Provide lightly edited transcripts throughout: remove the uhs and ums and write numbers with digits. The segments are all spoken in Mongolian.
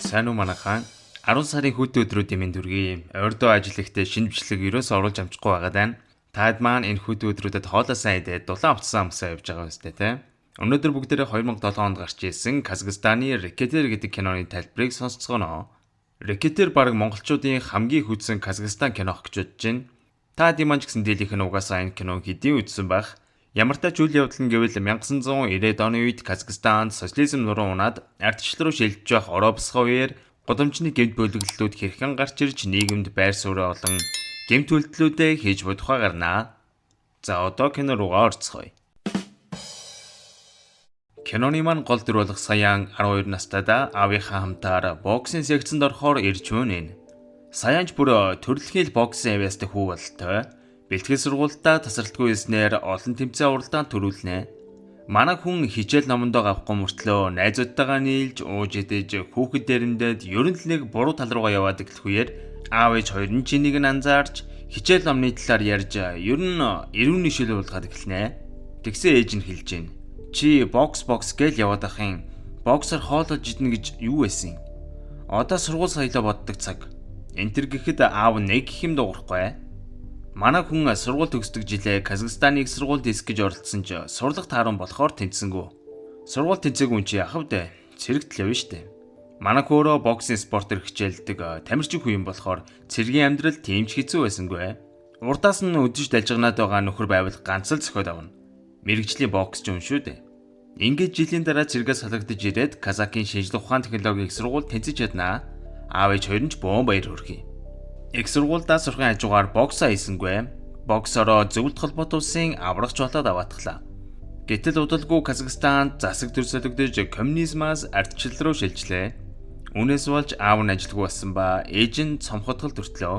сайн уу манайхан 10 сарын хүүтэн өдрүүдийн мэнд хүргэе. Ордоо ажил ихтэй шинэ бичлэг ерөөсөө оруулж амжихгүй байгаа даа. Таад маань энэ хүүтэн өдрүүдэд хоолой сайн идээд дулаан авцсан амсаа явж байгаа үстэй те. Өнөөдөр бүгдээрээ 2007 онд гарч ирсэн Казахстаны Рэкетер гэдэг киноны тайлбарыг сонсцгоно. Рэкетер баг монголчуудын хамгийн хүчсэн Казахстан кинох гэж бодож байна. Таад юм ч гэсэн дийлийнх нь угаасаа энэ киног хэдийн үзсэн байх. Ямар ч үйл явдал нь гэвэл 1990-ад оны үед Казахстанд социализм нуруу унаад ардчлал руу шилжиж байх ороо босгоо үеэр гудамжны гэмт бүлэглэлүүд хэрхэн гарч ирж нийгэмд байр суурь олон гэмт үйлдэлүүдээ хийж бодохоо гарнаа. За одоо кино руугаа орцгоё. Киноны маань гол дүр болох Саяан 12 настайда аавынхаа хамтаар боксинг секцэнд орохоор ирж байна. Саяанч бүр төрөлхийн боксинг авьяастай хүү болтой. Бэлтгэл сургуультаа тасралтгүй ирснээр олон тэмцээн уралдаанд төрүүлнэ. Манай хүн хичээл номондоо авахгүй мөртлөө найзуудтайгаа нийлж ууж идэж хүүхэд дэрэндээд ерөн л нэг буруу тал руугаа яваад эхлэх үеэр аав ээж хоёр нь чинийг нь анзаарч хичээл номны талаар ярьж ер нь эрүүний шил уулгаад эхэлнэ. Тэгсэн ээж нь хэлж гин. Чи бокс гээл яваад ахын боксер хоолож иднэ гэж юу байсан? Одоо сургууль соёлоо боддог цаг. Энтэр гэхэд аав нэг их юм дуурахгүй. Манай хүн сургууль төгсдөг жилээ Казахстаны их сургуульд эс гэж оролцсон ч сурлах тааран болохоор тэнцсэнгүү. Сургууль тэнцээгүй юм чи яхав дээ. Цэрэгтэл явна штэ. Манай хөөрөө боксинг спортер хичээлдэг тамирчин хүн юм болохоор цэргийн амьдрал тийм ч хэцүү байсангүй. Урдаас нь өдөж далжганаад байгаа нөхөр байвал ганц л зөхиод авна. Мэргэжлийн боксч юм шүү дээ. Ингээд жилийн дараа цэргээс салгагдаж ирээд Казакийн шинжлэх ухаан технологийн их сургууль тэнцэж чаднаа. Аав ээж хоёр нь ч бөөн баяр хүргэе. Их сургуульдаа сурахын хажуугаар боксаа хийсэнгүй. Боксороо зөвлөлт холбоот улсын аврагч болоод аваатглаа. Гэтэл удалгүй Казахстанд засаг төр солигдож коммунизмаас ардчлал руу шилжлээ. Үүнээс болж аав нь ажилгүй болсон ба ээж нь цомхотгол төртлөө.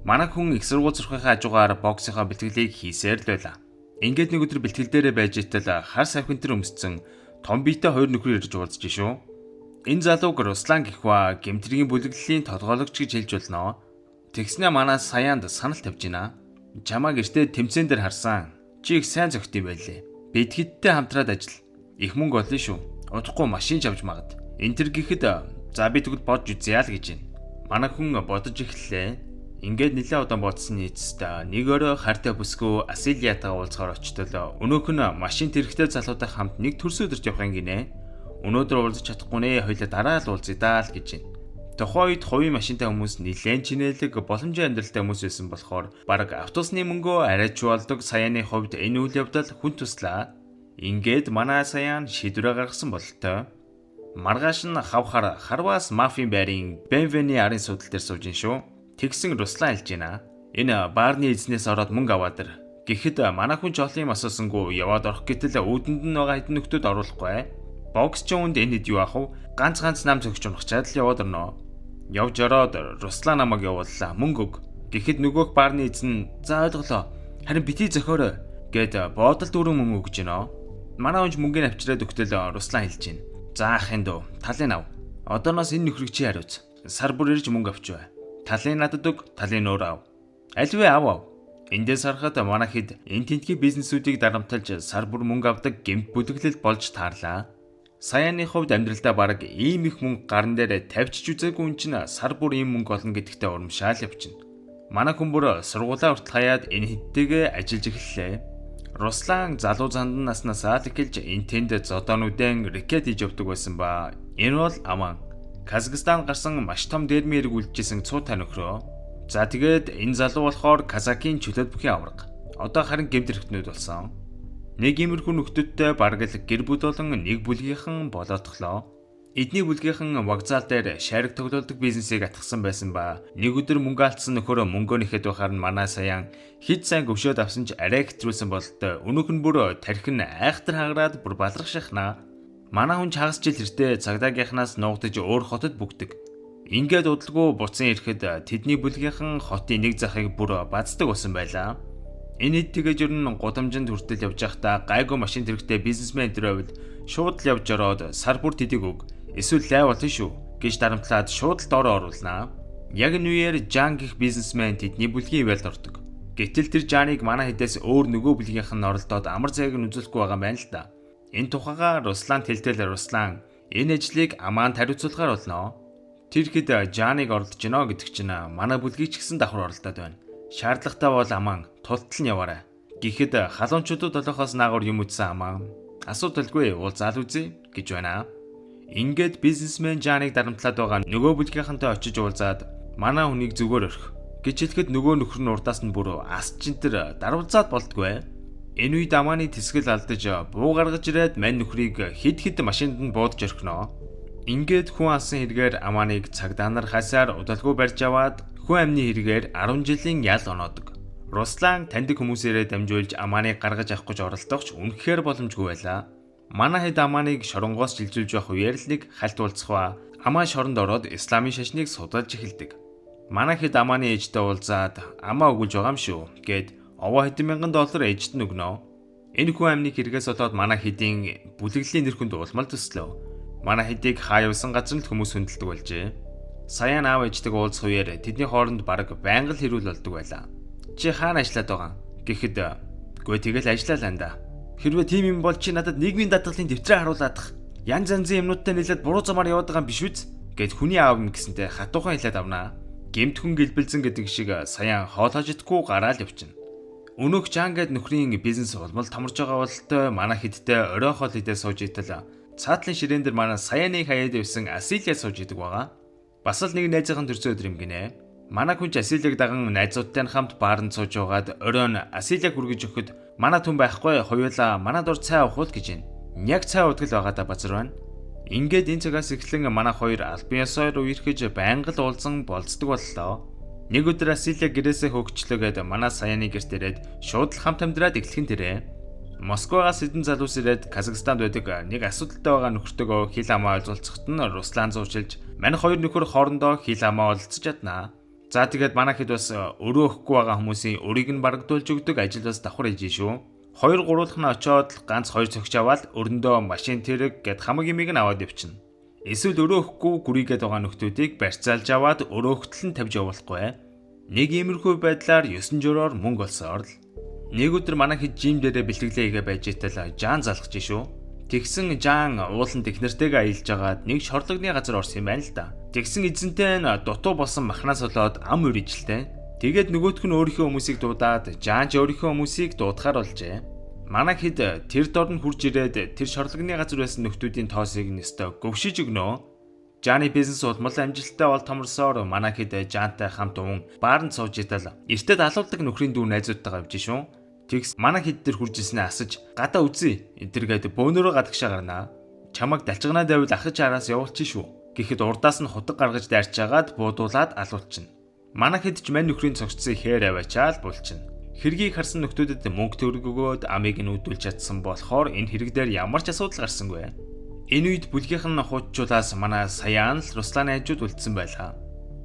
Манай хүн их сургууль сурахын хажуугаар боксынхаа бэлтгэлийг хийсээр л байлаа. Ингээд нэг өдөр бэлтгэл дээрээ байж итэл хар савхин төр өмсцэн том биетэй хоёр нөхөр ирж уулзж шүү. Энэ залууг Руслан гэх ба гэмтрийн бүлэглэлийн толгойлогч гэж хэлж болно. Тэгснэ манай Саяанд санал тавьж байна. Чамаа гэртээ тэмцээн дээр харсан. Чи их сайн зөгт юм байлээ. Бид хэдтэй хамтраад ажил. Их мөнгө олно шүү. Удахгүй машин авч магад. Энтэр гэхэд за би тэгвэл бодж үзье л гэж байна. Манай хүн бодож эхэллээ. Ингээд нэлээд удаан бодсон нийцтэй нэг өрөө хартай бүсгүй Асилиатаа уулзахаар очтол өнөөх нь машин тэрэгтэй залуутай хамт нэг төрс өдөрт явахын гинэ. Өнөөдөр уулзах чадахгүй нэ хоёлаа дараа л уулзъя даа л гэж байна. Тухайн үед хувийн машинтай хүмүүс нэлээд чинэлэг боломжийн амьдралтай хүмүүс байсан болохоор баг автобусны мөнгөө арайч болдог. Саяаны хувьд энэ үйл явдал хүн туслаа. Ингээд манай Саяан шийдвэрээ гаргасан бололтой. Маргааш нь хавхаар харваас мафийн байрын Бенвени арын судал дээр сууж ин шүү. Тэгсэн Руслан хэлж байна. Энэ баарны эзнээс ороод мөнгө аваад ир. Гэхэд манай хүн жолын асуусангүй яваад орох гэтэл үүдэнд нь байгаа хэдэн нөхдүүд оруулахгүй. Боксчин үнд энэ хэд юу ах вэ? Ганц нам зөгч унахчаад л яваад орно. Явж ороод Руслан намайг явууллаа. Мөнгө өг. Гэхэд нөгөөх баарны эзэн за ойлголоо. Харин битгий зохиорой гэд буудал дүүрэн мөнгө өгч гинэ. Манай хүнч мөнгөний авчираад өгтөл Руслан хэлж гин. За ахын дөө талын ав. Одооноос энэ нөхрийг чи хариуц. Сар бүр ирж мөнгө авч бай. Талын надад өг, талын өөр ав. Альвэ ав. Эндээс харахад манай хэд энэ тентгийн бизнесүүдийг дарамталж сар бүр мөнгө авдаг гэмт бүлэглэл болж таарлаа. Саяаны хувьд амьдралдаа баг ийм их мөнгө гарн дээр тавьчих үзээгүй юм чинь сар бүр ийм мөнгө олно гэдэгтээ урамшаал явчихна. Манай хүн бүр сургуулаа хүртэл хаяад энэ хэдтэйгээ ажиллаж эхэллээ. Руслан залуу зандан наснасаа л эхэлж энэ тэнд зодоонуудын рэкет хийж явдаг байсан ба энэ бол аман. Казахстан гарсан маш том дэрмийн хэрэг үлдчихсэн цуутай нөхрөө. За тэгээд энэ залуу болохоор Казакийн чөлөөт бүхий авраг. Одоо харин гэмт хэрэгтнүүд болсон. Нэг иймэрхүү нөхдөдтэй бараг л гэр бүл болон нэг бүлгийнхэн болоотглоо. Эдний бүлгийнхэн вокзал дээр шарик тоглоулдаг бизнесийг атгсан байсан ба нэг өдөр мөнгө алдсан нөхөрөө мөнгөөнийхэд байхаар нь манай Саяан хэд сайн гөвшөөд авсан ч арай хэтрүүлсэн бололтой. Өнөөх нь бүр тархин айхтар хагараад бүр балрах шахнаа. Манай хүн хагас жил хэртээ цагдаагийнхнаас нуугдаж өөр хотод бүгдэг. Ингээд удалгүй буцан ирэхэд тэдний бүлгийнхэн хотын нэг захыг бүр бацдаг болсон байлаа. Энэ хэд тэгэж ер нь гудамжинд хүртэл явж байхдаа гайгүй машин тэрэгтэй бизнесмен төрөөвл шууд л явж ороод сар бүр тэдэг өг эсвэл лай болно шүү гэж дарамтлаад шууд л дороо оруулнаа. Яг энэ үеэр Жан гэх бизнесмен тэдний бүлгийн ивэлд ордог. Гэтэл тэр Жаныг манай хэдээс өөр нөгөө бүлгийнхэн нь оролдоод амар зайг нь үзүүлэхгүй байгаа байна л да. Энэ тухайга Руслан тэлтэл Руслан энэ ажлыг амаанд хариуцуулахаар болно. Тэр хэд Жаныг оролдож гинэ гэдэг чинь манай бүлгийг ч гэсэн давхар оролдоод байна. Шаардлагатай бол аман тултал нь яваарай. Гэхдээ халуунчуудад олохоос наагур юм үзсэн аман асуудалгүй уулзаал үзье гэж байна. Ингээд бизнесмен Жаныг дарамтлаад байгаа нөгөө бүлгийнхэнтэй очиж уулзаад манай хүнийг зүгээр өрх гэж хэлэхэд нөгөө нөхөр нь урдаас нь бүр асчинтэр дарвалзаад болдгоо. Энэ үед Аманы тэсгэл алдаж буу гаргаж ирээд мань нөхрийг хид машинд нь буудаж орхино. Ингээд хүн алсан хэрэгээр Аманыг цагдаа нар хасаар удалгүй барьж аваад хүн амны хэрэгээр 10 жилийн ял оноодог. Руслан таньдаг хүмүүсээрээ дамжуулж Аманыг гаргаж авах гэж оролдохч үнэхээр боломжгүй байлаа. Манай хэд Аманыг шоронгоос шилжүүлж явах үеэр л нэг хальт уулзахва. Амаа шоронд ороод исламын шашныг судалж эхэлдэг. Манай хэд Аманы ээжтэй уулзаад амаа өгүүлж байгаа юм шүү гэд овоо хэдэн мянган доллар ээжт нь өгнө. Энэ хүн амны хэрэгээс болоод манай хэдийн бүлэглэлийн нэр хүнд улмал төслөө. Манай хэдийг хаа явсан газар л хүмүүс хүндэлдэг болжээ. Саяан аав ээжтэйг уулзах үеэр тэдний хооронд бараг байнга л хэрүүл болдог байлаа. Чи хаана ажиллаад байгаа? Гэхэд гүй тэгэл ажиллаа л анда. Хэрвээ тийм юм бол чи надад нийгмийн даатгалын дэвтрээ харуулаадах. Янз янзын юмнуудтай нийлээд буруу замаар яваад байгаа юм биш үз? Гэт хүний аав юм гэсэнтэй хатуухан хэлээд авнаа. Гэмт хүн гэлбэлзэн гэдэг шиг саяан хоолойж идэхгүй гараал явчихна. Өнөөх Жан гэд нөхрийн бизнес улмал томорж байгаа бололтой манай хэдтэй орой хоол идээ сууж идэл цаатлын ширээн дээр манай саяаныг хаяад явсан Асилия сууж идэг байгаа. Бас л нэг найзынхан төрсөн өдөр юм гинэ. Манай хүнч Асилийг даган найзуудтай хамт баарнд сууж байгаад оройн Асилийг хүргэж өгөхөд манай түн байхгүй хоёулаа манай дор цай авах гэж байна. Яг цай удгал байгаадаа базар байна. Ингээд энэ цагаас эхлэн манай хоёр албан ёсоор үерхэж байнга л уулзсан болцдог боллоо. Нэг өдөр Асилия гэрээсээ хөгчлөөгээд манай саяны гэрт ирээд шууд л хамт амьдраад эхлэхэн тэрэ. Москвагаас хэдэн залуус ирээд Казахстанд байдаг нэг асуудалтай байгаа нөхөртөөгөө хил амаа ойлцолцоход нь Руслан зуучилж манай хоёр нөхөр хоорондоо хил амаа олцож чаднаа. За тэгээд манай хэд бас өрөө өгөхгүй байгаа хүмүүсийн өрийг нь барагдуулж өгдөг ажил бас давхар хийж шүү. 2-3 нь очоод ганц 2 цогч аваад өрөндөө машин тэрэг гэд хамаг юмыг нь аваад явчихна. Эсвэл өрөө өгөхгүй гүрийгээд байгаа нөхдүүдийг барьцаалж аваад өрөө өгтөл нь тавьж явуулахгүй. Нэг иймэрхүү байдлаар 9 журоор мөнгө олсоор л. Нэг өдөр манай хэд жим дээрээ бэлтгэлээ хийгээ байж итэл Жан залхаж шүү. Тэгсэн Жан ууланд их нартайгаа аялж агаад нэг шорлогны газар орсон юм байна л да. Тэгсэн эзэнтэй нь дутуу болсон махнаас болоод ам үрижлээ. Тэгээд нөгөөх нь өөрийнхөө хүмүүсийг дуудаад Жан ч өөрийнхөө хүмүүсийг дуудахаар болжээ. Манай хэд тэр дорн хурж ирээд тэр шорлогны газар байсан нөхдүүдийн тоосыг нэстэ гөвшиж өгнө. Жаны бизнес улмал амжилттай бол томорсоор манай хэд Жантай хамт уун баарнд сууж идэл эртэд алуулдаг нөхрийн дүү найзуудтайгаа явж шүү. Тэгс манай хэд тэр хурж ирснээ асаж гадаа үзье. Энтергээд бөөнөрөө гадагшаа гарнаа. Чамаг далчганаа давил ахиж араас явуулчих шүү. Гэхэд урдаас нь хутаг гаргаж дайрчаагаад буудуулаад алуулчихна. Манай хэд ч мань нөхрийн цогцсыг хээр аваачаал булчина. Хэргийг харсан нөхдүүдэд мөнгө төгрөг өгөөд амийг нь үүдүүлж чадсан болохоор энэ хэрэг дээр ямар ч асуудал гарсангүй. Энэ үед бүлгийнх нь хуучуулаас манай саяан л Русланы хажууд үлдсэн байлаа.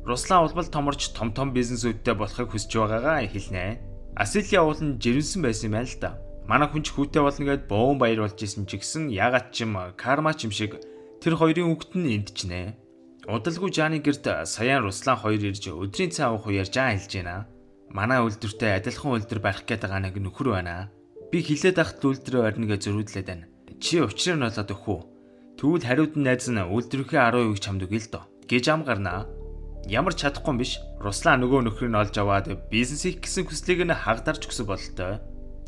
Руслан улмал томорч том бизнесүүдтэй болохыг хүсэж байгаагаа хэлнэ. Асилия уул нь жирэмсэн байсан юм байна л да. Манай хүнч хүүтэй болно гэд боон баяр болж исэн ч гэсэн ягаад ч юм карма ч юм шиг тэр хоёрын үгт нь эндчнэ. Удалгүй Жаны гэрт саяан Руслан хоёр ирж өдрийн цай уух үеэр Жан хэлж байна. Манай үйлдвэртэй адилхан үйлдвэр барих гээд байгаа нэг нөхөр байна. Би хилээд ахт үйлдвэрээ орно гэж зөрүүлээд байна. Чи учрыг нь болоод өгөх үү? Тэгвэл хариуд нь найз нь үйлдвэрийн 10% чамд өгье л доо гэж ам гарнаа. Ямар ч чадахгүй юм биш. Руслан нөгөө нөхрийг нь олж аваад бизнес хийх гэсэн хүслийг нь хагдарч өгсөн бололтой.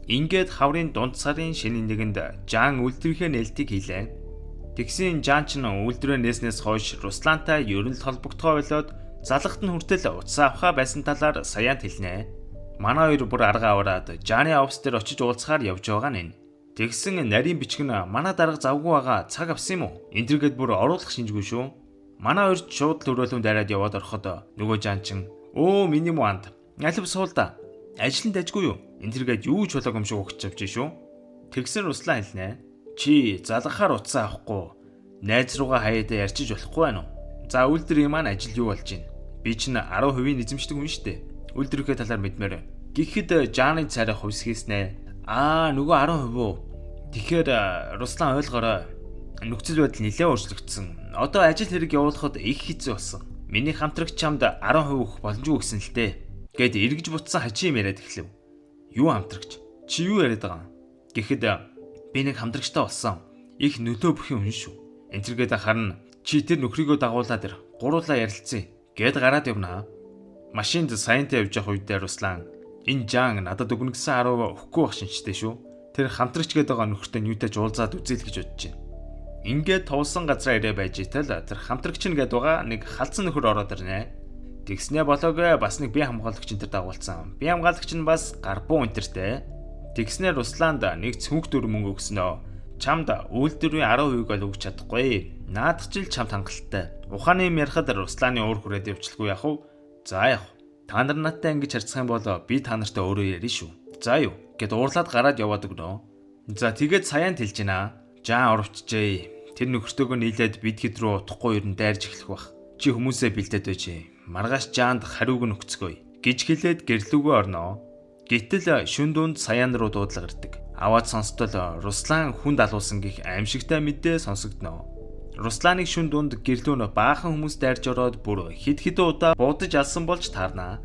Ингээд хаврын дунд сарын шинийн нэгэнд Жан үйлдвэрийнхээ нээлтийг хийлээ. Тэгсэн Жан ч үйлдвэрээ нээснээс хойш Руслантай ер нь л холбогдгоо болоод залхахт нь хүртэл утсаа авахаа байсан талаар саяанд хэлнэ. Манай хоёр бүр арга аваад Жаны офс дээр очиж уулзахаар явж байгаа нь. Тэгсэн нарийн бичгэн манай дарга завгүй байгаа цаг авсан юм уу? Энтергээд бүр оруулах шинжгүй шүү. Манай хоёр шууд төрөлөнд дараад яваад ороход нөгөө Жан чин өө миний муанд алив суул да. Ажил нь дажгүй юу? Энтергээд юу ч болоог юм шиг өгч авч шүү. Тэгсэн Руслан хэлнэ. Чи залгахаар утсаа авахгүй найз руугаа хаяада ярьчиж болохгүй байна уу? За үйлдвэрийн маань ажил юу болж байна? Би чинь 10% эзэмшдэг хүн шүү дээ. Үйлдвэрийнхээ талаар мэдмээр. Гэхдээ Жаны царай хувьс хийснэ. Нөгөө 10% үү? Тэгэхээр Руслан ойлгоорой. Нөхцөл байдал нэлээд өөрчлөгдсөн. Одоо ажил хэрэг явуулахад их хэцүү болсон. Миний хамтрагч чамд 10% өгөх боломжгүй гэсэн л дээ. Гэт эргэж бутсан хачи юм яриад эхлэв. Юу хамтрагч? Чи юу яриад байгаа? Гэхэд би нэг хамтрагчтай болсон. Их нөлөө бүхэн хүн шүү. Энтергээд харна чи тэр нөхрийгөө дагуулад ир. гуруулаа ярилцъя гэд гараад явна. Машинд Саянтай явж явах үедээ Руслан энэ Жан надад өгнө гэсэн 10 өгөхгүй байх шинжтэй шүү. Тэр хамтрагч гээд байгаа нөхөртөө нүүтэж уулзаад үзье л гэж бодож байна. Ингээд товсон газраа ирээ байж итэл тэр хамтрагч нь гээд байгаа нэг халдсан нөхөр ороод ирнэ. Тэгснээ болоогүй бас нэг бие хамгаалагч энэ төр дагуулсан. Бие хамгаалагч нь бас гарбуу энтертэй. Тэгснээ Русланд нэг цүнх дөр мөнгө өгснөө. Чамд үйлдвэрийн 10% бол өгч чадахгүй. Наадах ч л чамд хангалттай. Ухааны юм ярихад Русланы уур хүрээд явчихлгүй яах вэ? За яах вэ? Та нар надтай ингэж харьцах юм бол би та нартай өөрөө ярина шүү. За юу гэд уурлаад гараад яваад өгнө. За тэгээд Саянд хэлж гинэ. Жан орвчжээ. Тэр нөхөртөөгөө нийлээд бид хэд рүү утахгүй ерэн дайрж эхлэх бах. Чи хүмүүсээ бэлдээд байж. Маргааш Жанд хариуг нь өгцгөөе гэж хэлээд гэрлүүгөө орноо. Гэтэл шүн дунд Саян руу дуудлага ирдэг. Аваад сонстол Руслан хүнд алуулсан гих аимшигтай мэдээ сонсогдноо. Русланыг шүн дунд гэрлүүн баахан хүмүүс дайрж ороод бүр хид удаа буудаж алсан болж таарнаа.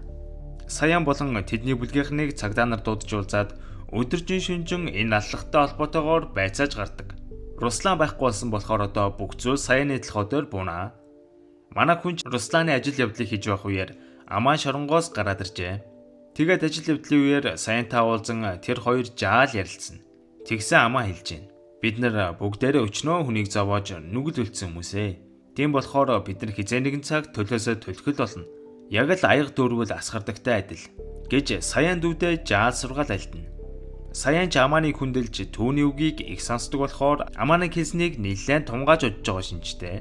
Саян болон тэдний бүлгийнхнийг цагдаа нар дуудаж уулзаад өдөржин шүнжин энэ аллагтай холбоотойгоор байцааж гардаг. Руслан байхгүй болсон болохоор одоо бүх зүйл Саяны толгойдоор буунаа. Манай хүн Русланы ажил явдлыг хийж байх үеэр Аман шоронгоос гараад иржээ. Тэгээд ажил явдлын үеэр Саянтай уулзан тэр хоёр жаал ярилцсан. Тэгсэн Аман хэлж байна. Бид нар бүгдээрээ өчнөө хүнийг зовоож нүгэл үлдсэн хүмүүсээ. Тийм болохоор бид нар хизээ нэгэн цаг төлөөсөө төлөхөл болно. Яг л аяга дөрвөл асгардагтай адил гэж Саян дүүдээ жаал сургаал альтна. Саян ч Аманыг хүндэлж түүний үгийг их сонсдог болохоор Аманыг хэлснийг нэлээд тунгааж удаж байгаа шинжтэй.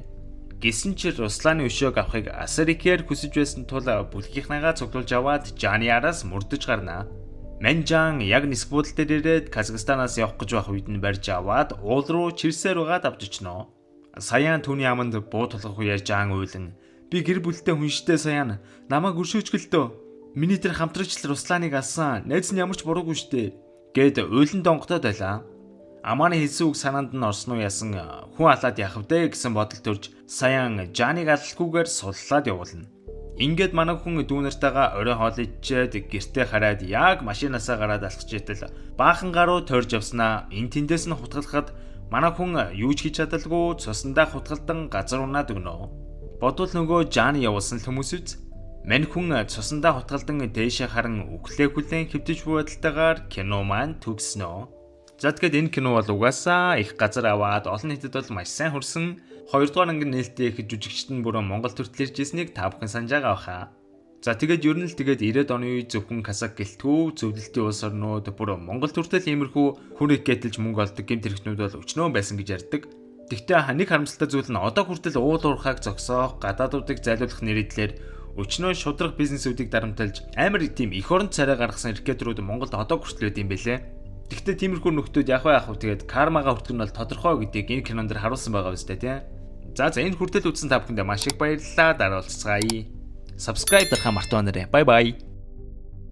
Гэсэн ч Русланы өшөөг авахыг асар ихээр хүсэж байсан тул бүлгийнхнээгаа цуглуулж аваад Жаны араас мөрдөж гарнаа. Манжан яг нисэх буудлын дээр ирээд Казахстанаас явах гэж байх үед нь барьж аваад уул руу чирсээр угаад авч очноо. Саян түүний аманд буу тулгах үеэр Жан уйлан би гэр бүлтэй хүн штэй Саян намайг өршөөжгэлдөө. Миний тэр хамтрагч Русланыг алсан. Найз нь ямар ч буруугүй штэй гэд уйлан донготоод байлаа. Аманы хэлсэн үг санаанд нь орсон уу ясан хүн алаад яах вэ гэсэн бодол төрж Саян Жаныг алалгүйгээр суллаад явуулна. Ингээд манай хүн дүүнартайгаа орой хоол идчихэд гэртээ хараад яг машинаасаа гараад алхаж итэл баахан гаруу тойрж явснаа. Энэ тэндээс нь хутгалахад манай хүн юу ч хийж чадалгүй цусандаа хутгалдан газар унаад өгнө. Бодвол нөгөө Жаны явуулсан л хүмүүс үз. Мань хүн цусандаа хутгалдан дээшээ харан өглөө хүлэн хэвтэж буй байдалтайгаар кино маань төгснө. За тэгээд энэ кино бол угаасаа их газар аваад олон нийтэд бол маш сайн хүрсэн. 2 дугаар ангийн нээлттэй их жүжигчт нь бүрэн Монгол төртөл ирж ирснийг та бүхэн санаж байгаа баха. За тэгээд ер нь л тэгээд 90-ад оны үе зөвхөн Казак гэлтгүү зөвлөлтийн улс орнууд бүрэн Монгол төртөл иймэрхүү хүн их гэтэлж мөнгө олдог гэмт хэрэгтнүүд бол өчнөө байсан гэж ярьдаг. Тэгтээ нэг харамсалтай зүйл нь одоо хүртэл уул уурхайг зогсоох, гадаадуудыг зайлуулах нэрийдлэр өчнөө шудраг бизнесүүдийг дарамталж амар тийм эх орон царай гаргасан эрхкэтрүүд Монголд одоо хүртэл байд юм бэлээ. Тэгтээ тиймэрхүү нөхдүүд яг тэгээд кармагаа хүртэх нь бол тодорхой гэдгийг энэ кинонд дэр харуулсан байгаа үстэй тийм. За энэ хүртэл үзсэн та бүхэндээ маш их баярлалаа. Дараа уулзцгаая. Subscribe дарахаа мартаонаарай. Bye bye.